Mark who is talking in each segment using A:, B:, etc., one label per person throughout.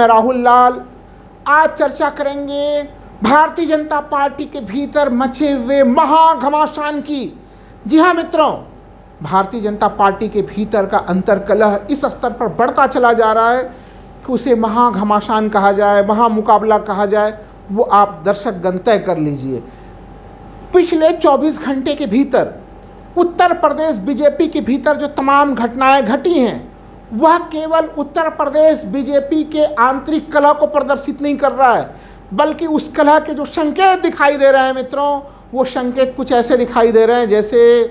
A: मैं राहुल लाल। आज चर्चा करेंगे भारतीय जनता पार्टी के भीतर मचे हुए महाघमासान की। जी हाँ मित्रों, भारतीय जनता पार्टी के भीतर का अंतर्कलह इस स्तर पर बढ़ता चला जा रहा है कि उसे महाघमासान कहा जाए, महामुकाबला कहा जाए, वो आप दर्शकगण तय कर लीजिए। पिछले 24 घंटे के भीतर उत्तर प्रदेश बीजेपी के भीतर जो तमाम घटनाएं घटी हैं, वह केवल उत्तर प्रदेश बीजेपी के आंतरिक कलह को प्रदर्शित नहीं कर रहा है, बल्कि उस कलह के जो संकेत दिखाई दे रहे हैं मित्रों, वो संकेत कुछ ऐसे दिखाई दे रहे हैं जैसे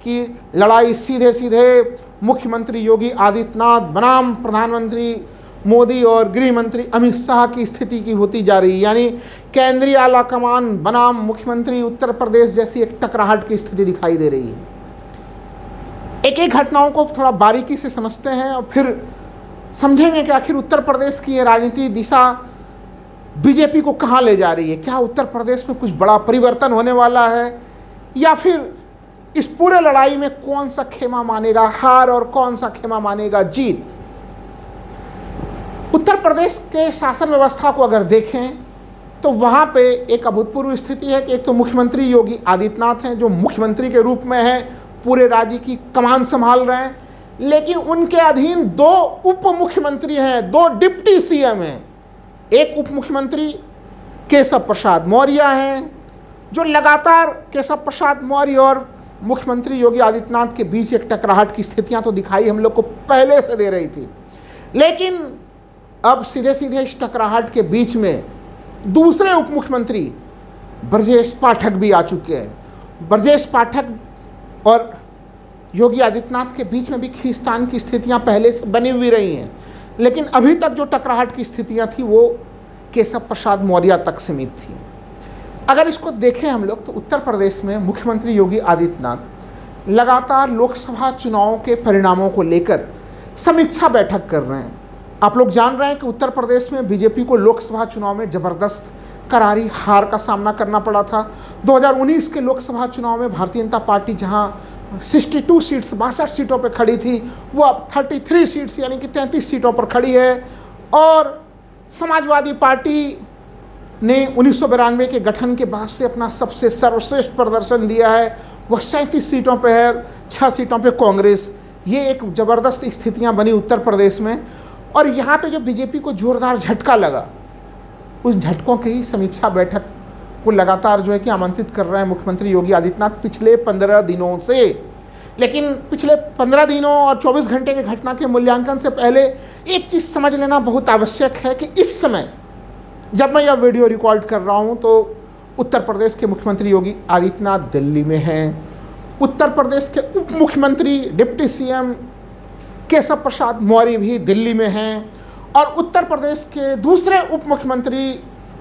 A: कि लड़ाई सीधे सीधे मुख्यमंत्री योगी आदित्यनाथ बनाम प्रधानमंत्री मोदी और गृह मंत्री अमित शाह की स्थिति की होती जा रही है। यानी केंद्रीय आला कमान बनाम मुख्यमंत्री उत्तर प्रदेश जैसी एक टकराहट की स्थिति दिखाई दे रही है। एक एक घटनाओं को थोड़ा बारीकी से समझते हैं और फिर समझेंगे कि आखिर उत्तर प्रदेश की ये राजनीति दिशा बीजेपी को कहाँ ले जा रही है। क्या उत्तर प्रदेश में कुछ बड़ा परिवर्तन होने वाला है, या फिर इस पूरे लड़ाई में कौन सा खेमा मानेगा हार और कौन सा खेमा मानेगा जीत। उत्तर प्रदेश के शासन व्यवस्था को अगर देखें तो वहाँ पे एक अभूतपूर्व स्थिति है कि एक तो मुख्यमंत्री योगी आदित्यनाथ हैं जो मुख्यमंत्री के रूप में हैं, पूरे राज्य की कमान संभाल रहे हैं, लेकिन उनके अधीन दो उप मुख्यमंत्री हैं, दो डिप्टी सीएम हैं। एक उप मुख्यमंत्री केशव प्रसाद मौर्य हैं जो लगातार केशव प्रसाद मौर्य और मुख्यमंत्री योगी आदित्यनाथ के बीच एक टकराहट की स्थितियां तो दिखाई हम लोग को पहले से दे रही थी, लेकिन अब सीधे सीधे इस टकराहट के बीच में दूसरे उप मुख्यमंत्री ब्रजेश पाठक भी आ चुके हैं। ब्रजेश पाठक और योगी आदित्यनाथ के बीच में भी खींचतान की स्थितियां पहले से बनी हुई रही हैं, लेकिन अभी तक जो टकराहट की स्थितियां थी वो केशव प्रसाद मौर्य तक सीमित थी। अगर इसको देखें हम लोग तो उत्तर प्रदेश में मुख्यमंत्री योगी आदित्यनाथ लगातार लोकसभा चुनावों के परिणामों को लेकर समीक्षा बैठक कर रहे हैं। आप लोग जान रहे हैं कि उत्तर प्रदेश में बीजेपी को लोकसभा चुनाव में ज़बरदस्त करारी हार का सामना करना पड़ा था। 2019 के लोकसभा चुनाव में भारतीय जनता पार्टी जहां 62 सीट्स 62 सीटों पर खड़ी थी, वो अब 33 सीट्स यानी कि 33 सीटों पर खड़ी है। और समाजवादी पार्टी ने 1992 के गठन के बाद से अपना सबसे सर्वश्रेष्ठ प्रदर्शन दिया है, वह 37 सीटों पर है, 6 सीटों पर कांग्रेस। ये एक ज़बरदस्त स्थितियां बनी उत्तर प्रदेश में। और यहाँ पे जो बीजेपी को जोरदार झटका लगा, उस झटकों की ही समीक्षा बैठक को लगातार जो है कि आमंत्रित कर रहे हैं मुख्यमंत्री योगी आदित्यनाथ पिछले 15 दिनों से। लेकिन पिछले 15 दिनों और 24 घंटे के घटना के मूल्यांकन से पहले एक चीज़ समझ लेना बहुत आवश्यक है कि इस समय जब मैं यह वीडियो रिकॉर्ड कर रहा हूँ तो उत्तर प्रदेश के मुख्यमंत्री योगी आदित्यनाथ दिल्ली में हैं, उत्तर प्रदेश के उप मुख्यमंत्री डिप्टी सीएम केशव प्रसाद मौर्य भी दिल्ली में हैं, और उत्तर प्रदेश के दूसरे उप मुख्यमंत्री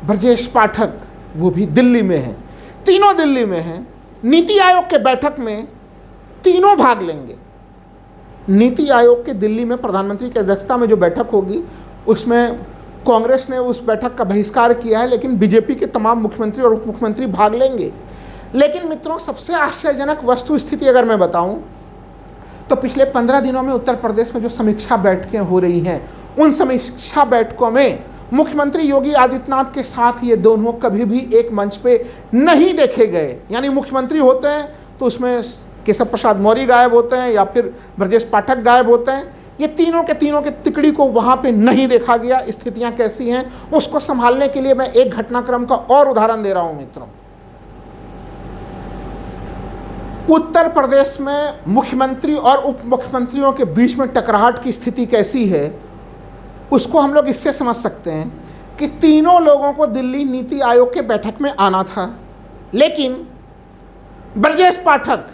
A: ब्रजेश पाठक वो भी दिल्ली में हैं। तीनों दिल्ली में हैं। नीति आयोग के बैठक में तीनों भाग लेंगे। नीति आयोग के दिल्ली में प्रधानमंत्री की अध्यक्षता में जो बैठक होगी उसमें कांग्रेस ने उस बैठक का बहिष्कार किया है, लेकिन बीजेपी के तमाम मुख्यमंत्री और उप मुख्यमंत्री भाग लेंगे। लेकिन मित्रों, सबसे आश्चर्यजनक वस्तु स्थिति अगर मैं बताऊं तो पिछले 15 दिनों में उत्तर प्रदेश में जो समीक्षा बैठकें हो रही हैं, उन समीक्षा बैठकों में मुख्यमंत्री योगी आदित्यनाथ के साथ ये दोनों कभी भी एक मंच पे नहीं देखे गए। यानी मुख्यमंत्री होते हैं तो उसमें केशव प्रसाद मौर्य गायब होते हैं या फिर ब्रजेश पाठक गायब होते हैं। ये तीनों के तिकड़ी को वहाँ पे नहीं देखा गया। स्थितियाँ कैसी हैं उसको संभालने के लिए मैं एक घटनाक्रम का और उदाहरण दे रहा हूँ मित्रों। उत्तर प्रदेश में मुख्यमंत्री और उप मुख्यमंत्रियों के बीच में टकराहट की स्थिति कैसी है उसको हम लोग इससे समझ सकते हैं कि तीनों लोगों को दिल्ली नीति आयोग के बैठक में आना था, लेकिन ब्रजेश पाठक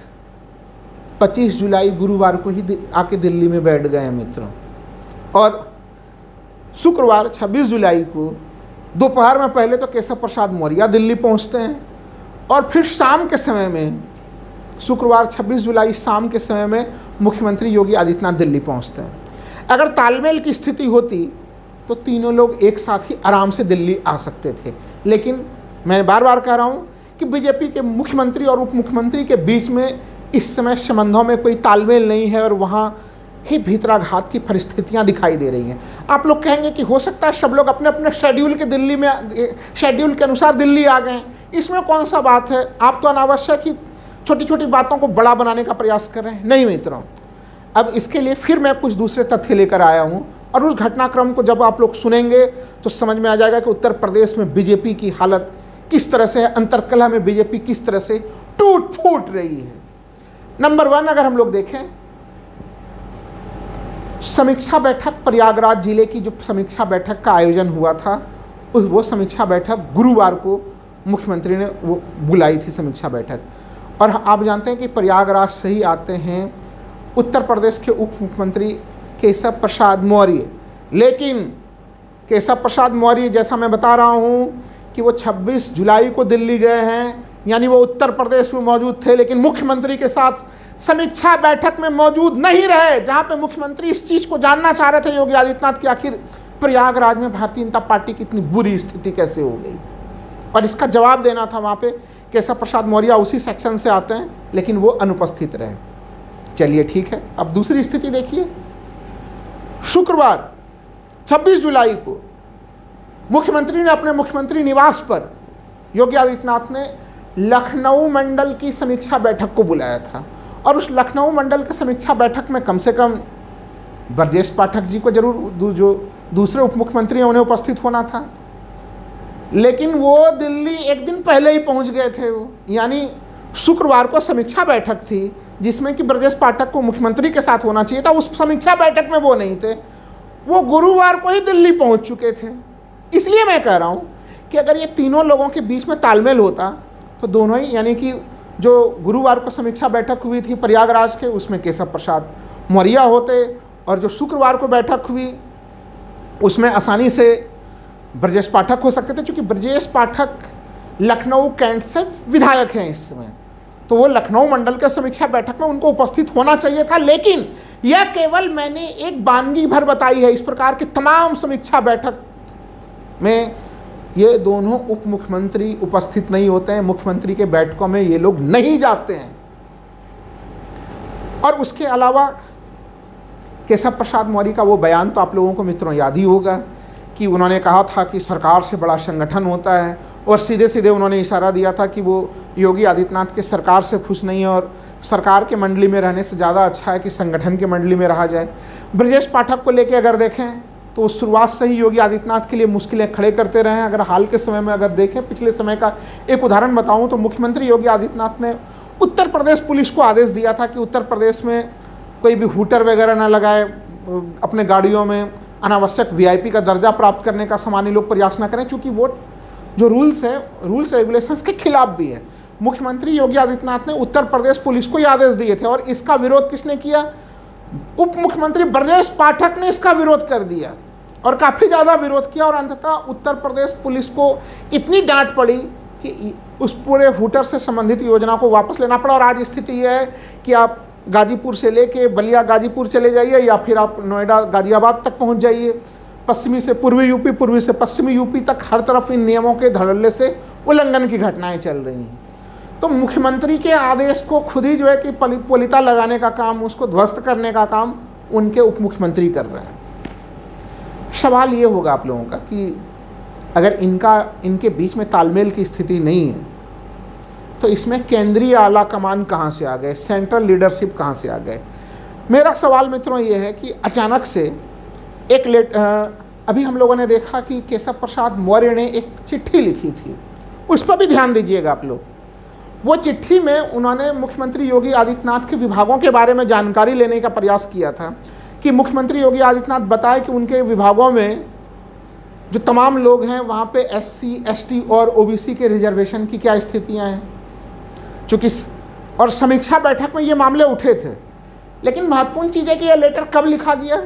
A: 25 जुलाई गुरुवार को ही आके दिल्ली में बैठ गए हैं मित्रों, और शुक्रवार 26 जुलाई को दोपहर में पहले तो केशव प्रसाद मौर्य दिल्ली पहुंचते हैं, और फिर शाम के समय में शुक्रवार 26 जुलाई शाम के समय में मुख्यमंत्री योगी आदित्यनाथ दिल्ली पहुंचते हैं। अगर तालमेल की स्थिति होती तो तीनों लोग एक साथ ही आराम से दिल्ली आ सकते थे, लेकिन मैं बार बार कह रहा हूं कि बीजेपी के मुख्यमंत्री और उप मुख्यमंत्री के बीच में इस समय संबंधों में कोई तालमेल नहीं है, और वहां ही भीतराघात की परिस्थितियां दिखाई दे रही हैं। आप लोग कहेंगे कि हो सकता है सब लोग अपने अपने शेड्यूल के अनुसार दिल्ली आ गए, इसमें कौन सा बात है? आप तो अनावश्यक ही छोटी छोटी बातों को बड़ा बनाने का प्रयास कर रहे हैं। नहीं मित्रों, अब इसके लिए फिर मैं कुछ दूसरे तथ्य लेकर आया हूं, और उस घटनाक्रम को जब आप लोग सुनेंगे तो समझ में आ जाएगा कि उत्तर प्रदेश में बीजेपी की हालत किस तरह से है, अंतरकलह में बीजेपी किस तरह से टूट फूट रही है। नंबर 1, अगर हम लोग देखें, समीक्षा बैठक, प्रयागराज जिले की जो समीक्षा बैठक का आयोजन हुआ था, वो समीक्षा बैठक गुरुवार को मुख्यमंत्री ने वो बुलाई थी समीक्षा बैठक। और आप जानते हैं कि प्रयागराज से ही आते हैं उत्तर प्रदेश के उप मुख्यमंत्री केशव प्रसाद मौर्य। लेकिन केशव प्रसाद मौर्य, जैसा मैं बता रहा हूँ कि वो 26 जुलाई को दिल्ली गए हैं, यानी वो उत्तर प्रदेश में मौजूद थे, लेकिन मुख्यमंत्री के साथ समीक्षा बैठक में मौजूद नहीं रहे, जहाँ पे मुख्यमंत्री इस चीज़ को जानना चाह रहे थे योगी आदित्यनाथ की आखिर प्रयागराज में भारतीय जनता पार्टी की इतनी बुरी स्थिति कैसे हो गई, और इसका जवाब देना था। वहाँ पे केशव प्रसाद मौर्य उसी सेक्शन से आते हैं, लेकिन वो अनुपस्थित रहे। चलिए ठीक है, अब दूसरी स्थिति देखिए। शुक्रवार 26 जुलाई को मुख्यमंत्री ने अपने मुख्यमंत्री निवास पर योगी आदित्यनाथ ने लखनऊ मंडल की समीक्षा बैठक को बुलाया था, और उस लखनऊ मंडल की समीक्षा बैठक में कम से कम ब्रजेश पाठक जी को जरूर, जो दूसरे उप मुख्यमंत्री हैं, उन्हें उपस्थित होना था। लेकिन वो दिल्ली एक दिन पहले ही पहुंच गए थे। वो यानी शुक्रवार को समीक्षा बैठक थी जिसमें कि ब्रजेश पाठक को मुख्यमंत्री के साथ होना चाहिए था, उस समीक्षा बैठक में वो नहीं थे, वो गुरुवार को ही दिल्ली पहुंच चुके थे। इसलिए मैं कह रहा हूं कि अगर ये तीनों लोगों के बीच में तालमेल होता तो दोनों ही, यानी कि जो गुरुवार को समीक्षा बैठक हुई थी प्रयागराज के, उसमें केशव प्रसाद मौर्य होते, और जो शुक्रवार को बैठक हुई उसमें आसानी से ब्रजेश पाठक हो सकते थे, क्योंकि ब्रजेश पाठक लखनऊ कैंट से विधायक हैं इस समय, तो वो लखनऊ मंडल के समीक्षा बैठक में उनको उपस्थित होना चाहिए था। लेकिन यह केवल मैंने एक वानगी भर बताई है, इस प्रकार की तमाम समीक्षा बैठक में ये दोनों उप मुख्यमंत्री उपस्थित नहीं होते हैं, मुख्यमंत्री के बैठकों में ये लोग नहीं जाते हैं। और उसके अलावा केशव प्रसाद मौर्य का वो बयान तो आप लोगों को मित्रों याद ही होगा कि उन्होंने कहा था कि सरकार से बड़ा संगठन होता है, और सीधे सीधे उन्होंने इशारा दिया था कि वो योगी आदित्यनाथ के सरकार से खुश नहीं है, और सरकार के मंडली में रहने से ज़्यादा अच्छा है कि संगठन के मंडली में रहा जाए। ब्रजेश पाठक को लेकर अगर देखें तो शुरुआत से ही योगी आदित्यनाथ के लिए मुश्किलें खड़े करते रहे हैं। अगर हाल के समय में अगर देखें, पिछले समय का एक उदाहरण बताऊं तो मुख्यमंत्री योगी आदित्यनाथ ने उत्तर प्रदेश पुलिस को आदेश दिया था कि उत्तर प्रदेश में कोई भी हूटर वगैरह ना लगाए, अपने गाड़ियों में अनावश्यक वीआईपी का दर्जा प्राप्त करने का सामान्य लोग प्रयास न करें, क्योंकि वो जो रूल्स रेगुलेशंस के खिलाफ भी है। मुख्यमंत्री योगी आदित्यनाथ ने उत्तर प्रदेश पुलिस को ये आदेश दिए थे, और इसका विरोध किसने किया? उप मुख्यमंत्री ब्रजेश पाठक ने इसका विरोध कर दिया, और काफ़ी ज़्यादा विरोध किया, और अंततः उत्तर प्रदेश पुलिस को इतनी डांट पड़ी कि उस पूरे हूटर से संबंधित योजना को वापस लेना पड़ा। और आज स्थिति यह है कि आप गाजीपुर से लेके बलिया गाजीपुर चले जाइए, या फिर आप नोएडा गाजियाबाद तक पहुंच जाइए, पश्चिमी से पूर्वी यूपी, पूर्वी से पश्चिमी यूपी तक हर तरफ इन नियमों के धड़ल्ले से उल्लंघन की घटनाएं चल रही हैं। तो मुख्यमंत्री के आदेश को खुद ही जो है कि पोलिता लगाने का काम, उसको ध्वस्त करने का काम उनके उप मुख्यमंत्री कर रहे हैं। सवाल ये होगा आप लोगों का कि अगर इनके बीच में तालमेल की स्थिति नहीं है तो इसमें केंद्रीय आला कमान कहाँ से आ गए, सेंट्रल लीडरशिप कहाँ से आ गए? मेरा सवाल मित्रों ये है कि अचानक से अभी हम लोगों ने देखा कि केशव प्रसाद मौर्य ने एक चिट्ठी लिखी थी, उस पर भी ध्यान दीजिएगा आप लोग। वो चिट्ठी में उन्होंने मुख्यमंत्री योगी आदित्यनाथ के विभागों के बारे में जानकारी लेने का प्रयास किया था कि मुख्यमंत्री योगी आदित्यनाथ बताए कि उनके विभागों में जो तमाम लोग हैं वहाँ पे SC, ST और OBC के रिजर्वेशन की क्या स्थितियाँ हैं, चूँकि और समीक्षा बैठक में ये मामले उठे थे। लेकिन महत्वपूर्ण चीज़ है कि यह लेटर कब लिखा गया?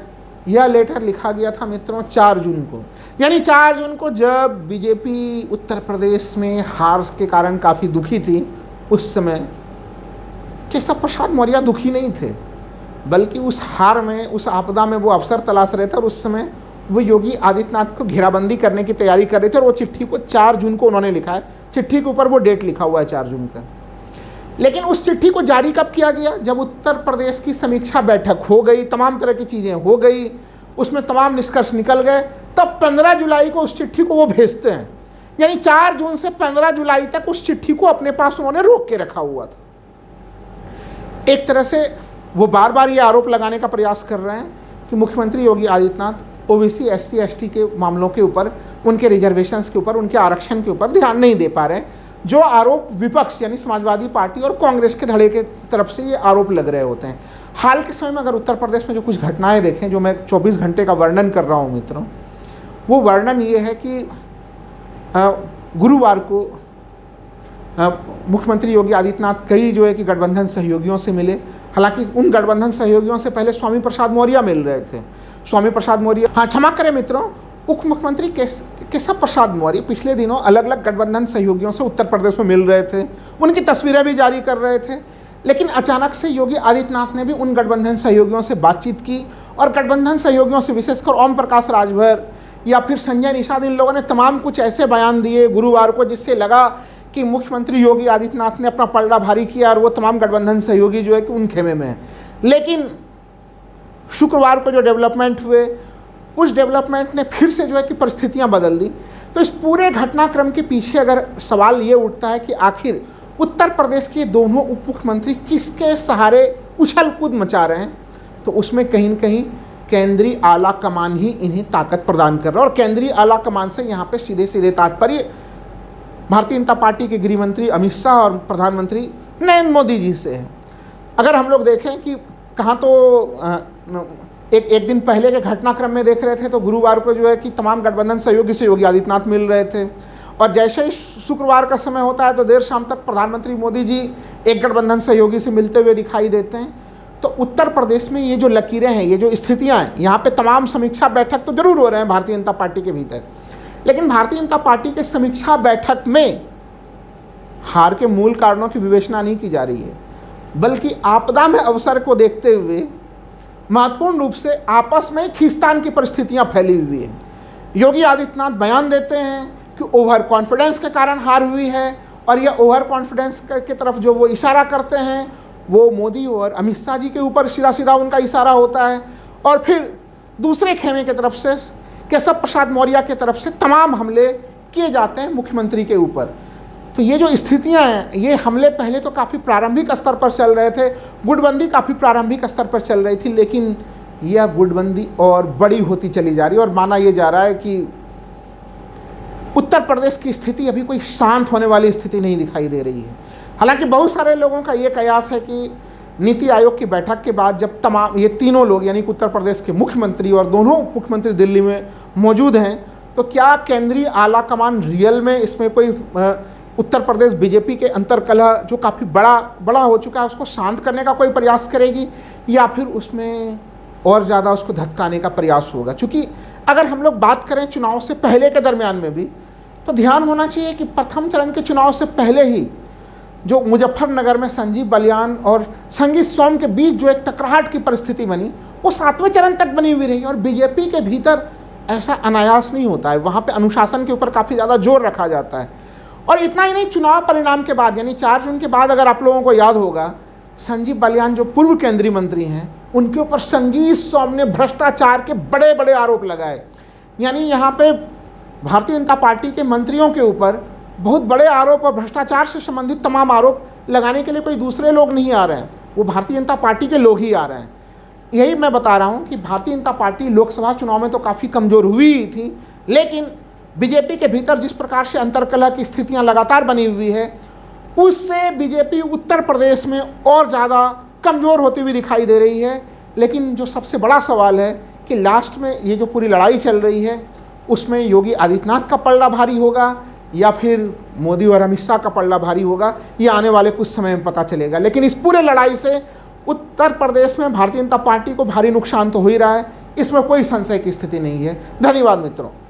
A: यह लेटर लिखा गया था मित्रों 4 जून को, यानी 4 जून को जब बीजेपी उत्तर प्रदेश में हार के कारण काफ़ी दुखी थी। उस समय केशव प्रसाद मौर्य दुखी नहीं थे, बल्कि उस हार में, उस आपदा में वो अवसर तलाश रहे थे, और उस समय वो योगी आदित्यनाथ को घेराबंदी करने की तैयारी कर रहे थे। और वो चिट्ठी को 4 जून को उन्होंने लिखा है, चिट्ठी के ऊपर वो डेट लिखा हुआ है 4 जून का। लेकिन उस चिट्ठी को जारी कब किया गया? जब उत्तर प्रदेश की समीक्षा बैठक हो गई, तमाम तरह की चीज़ें हो गई, उसमें तमाम निष्कर्ष निकल गए, तब 15 जुलाई को उस चिट्ठी को वो भेजते हैं। यानी 4 जून से 15 जुलाई तक उस चिट्ठी को अपने पास उन्होंने रोक के रखा हुआ था। एक तरह से वो बार बार ये आरोप लगाने का प्रयास कर रहे हैं कि मुख्यमंत्री Yogi Adityanath OBC SC ST के मामलों के ऊपर, उनके रिजर्वेशंस के ऊपर, उनके आरक्षण के ऊपर ध्यान नहीं दे पा रहे हैं। जो आरोप विपक्ष यानी समाजवादी पार्टी और कांग्रेस के धड़े के तरफ से ये आरोप लग रहे होते हैं। हाल के समय में अगर उत्तर प्रदेश में जो कुछ घटनाएं देखें, जो मैं 24 घंटे का वर्णन कर रहा हूँ मित्रों, वो वर्णन ये है कि गुरुवार को मुख्यमंत्री योगी आदित्यनाथ कई जो है कि गठबंधन सहयोगियों से मिले। हालांकि उन गठबंधन सहयोगियों से पहले स्वामी प्रसाद मौर्य मिल रहे थे। स्वामी प्रसाद मौर्य, हाँ क्षमा करें मित्रों, उप मुख्यमंत्री केशव प्रसाद मौर्य पिछले दिनों अलग अलग गठबंधन सहयोगियों से उत्तर प्रदेश में मिल रहे थे, उनकी तस्वीरें भी जारी कर रहे थे। लेकिन अचानक से योगी आदित्यनाथ ने भी उन गठबंधन सहयोगियों से बातचीत की और गठबंधन सहयोगियों से विशेषकर ओम प्रकाश राजभर या फिर संजय निषाद, इन लोगों ने तमाम कुछ ऐसे बयान दिए गुरुवार को जिससे लगा कि मुख्यमंत्री योगी आदित्यनाथ ने अपना पलड़ा भारी किया और वो तमाम गठबंधन सहयोगी जो है कि उन खेमे में है। लेकिन शुक्रवार को जो डेवलपमेंट हुए, उस डेवलपमेंट ने फिर से जो है कि परिस्थितियां बदल दी। तो इस पूरे घटनाक्रम के पीछे अगर सवाल ये उठता है कि आखिर उत्तर प्रदेश के दोनों उप मुख्यमंत्री किसके सहारे उछल कूद मचा रहे हैं, तो उसमें कहीं न कहीं केंद्रीय आला कमान ही इन्हें ताकत प्रदान कर रहा है। और केंद्रीय आला कमान से यहाँ पे सीधे सीधे तात्पर्य भारतीय जनता पार्टी के गृह मंत्री अमित शाह और प्रधानमंत्री नरेंद्र मोदी जी से है। अगर हम लोग देखें कि कहाँ तो एक दिन पहले के घटनाक्रम में देख रहे थे तो गुरुवार को जो है कि तमाम गठबंधन सहयोगी से योगी आदित्यनाथ मिल रहे थे, और जैसे ही शुक्रवार का समय होता है तो देर शाम तक प्रधानमंत्री मोदी जी एक गठबंधन सहयोगी से मिलते हुए दिखाई देते हैं। तो उत्तर प्रदेश में ये जो लकीरें हैं, ये जो स्थितियाँ हैं, यहाँ पे तमाम समीक्षा बैठक तो जरूर हो रहे हैं भारतीय जनता पार्टी के भीतर, लेकिन भारतीय जनता पार्टी के समीक्षा बैठक में हार के मूल कारणों की विवेचना नहीं की जा रही है, बल्कि आपदा में अवसर को देखते हुए महत्वपूर्ण रूप से आपस में खींचतान की परिस्थितियां फैली हुई हैं। योगी आदित्यनाथ बयान देते हैं कि ओवर कॉन्फिडेंस के कारण हार हुई है, और यह ओवर कॉन्फिडेंस की तरफ जो वो इशारा करते हैं वो मोदी और अमित शाह जी के ऊपर सीधा सीधा उनका इशारा होता है। और फिर दूसरे खेमे की तरफ से केशव प्रसाद मौर्य की तरफ से तमाम हमले किए जाते हैं मुख्यमंत्री के ऊपर। तो ये जो स्थितियां हैं, ये हमले पहले तो काफ़ी प्रारंभिक स्तर पर चल रहे थे, गुटबंदी काफ़ी प्रारंभिक स्तर पर चल रही थी, लेकिन यह गुटबंदी और बड़ी होती चली जा रही है और माना यह जा रहा है कि उत्तर प्रदेश की स्थिति अभी कोई शांत होने वाली स्थिति नहीं दिखाई दे रही है। हालांकि बहुत सारे लोगों का ये कयास है कि नीति आयोग की बैठक के बाद जब तमाम ये तीनों लोग यानी कि उत्तर प्रदेश के मुख्यमंत्री और दोनों मुख्यमंत्री दिल्ली में मौजूद हैं, तो क्या केंद्रीय आला कमान रियल में इसमें कोई उत्तर प्रदेश बीजेपी के अंतर्कलह जो काफ़ी बड़ा हो चुका है उसको शांत करने का कोई प्रयास करेगी, या फिर उसमें और ज़्यादा उसको धक्काने का प्रयास होगा। क्योंकि अगर हम लोग बात करें चुनाव से पहले के दरमियान में भी, तो ध्यान होना चाहिए कि प्रथम चरण के चुनाव से पहले ही जो मुजफ्फरनगर में संजीव बलियान और संगीत सोम के बीच जो एक टकराहट की परिस्थिति बनी, वो 7वें चरण तक बनी हुई रही। और बीजेपी के भीतर ऐसा अनायास नहीं होता है, वहाँ पे अनुशासन के ऊपर काफ़ी ज़्यादा जोर रखा जाता है। और इतना ही नहीं, चुनाव परिणाम के बाद यानी 4 जून के बाद अगर आप लोगों को याद होगा, संजीव बलियान जो पूर्व केंद्रीय मंत्री हैं, उनके ऊपर संगीत सोम ने भ्रष्टाचार के बड़े बड़े आरोप लगाए। यानी यहाँ पे भारतीय जनता पार्टी के मंत्रियों के ऊपर बहुत बड़े आरोप और भ्रष्टाचार से संबंधित तमाम आरोप लगाने के लिए कोई दूसरे लोग नहीं आ रहे हैं, वो भारतीय जनता पार्टी के लोग ही आ रहे हैं। यही मैं बता रहा हूँ कि भारतीय जनता पार्टी लोकसभा चुनाव में तो काफ़ी कमज़ोर हुई थी, लेकिन बीजेपी के भीतर जिस प्रकार से अंतर्कलह की स्थितियाँ लगातार बनी हुई है, उससे बीजेपी उत्तर प्रदेश में और ज़्यादा कमज़ोर होती हुई दिखाई दे रही है। लेकिन जो सबसे बड़ा सवाल है कि लास्ट में ये जो पूरी लड़ाई चल रही है, उसमें योगी आदित्यनाथ का पलड़ा भारी होगा या फिर मोदी और अमित शाह का पलड़ा भारी होगा, ये आने वाले कुछ समय में पता चलेगा। लेकिन इस पूरे लड़ाई से उत्तर प्रदेश में भारतीय जनता पार्टी को भारी नुकसान तो हो ही रहा है, इसमें कोई संशय की स्थिति नहीं है। धन्यवाद मित्रों।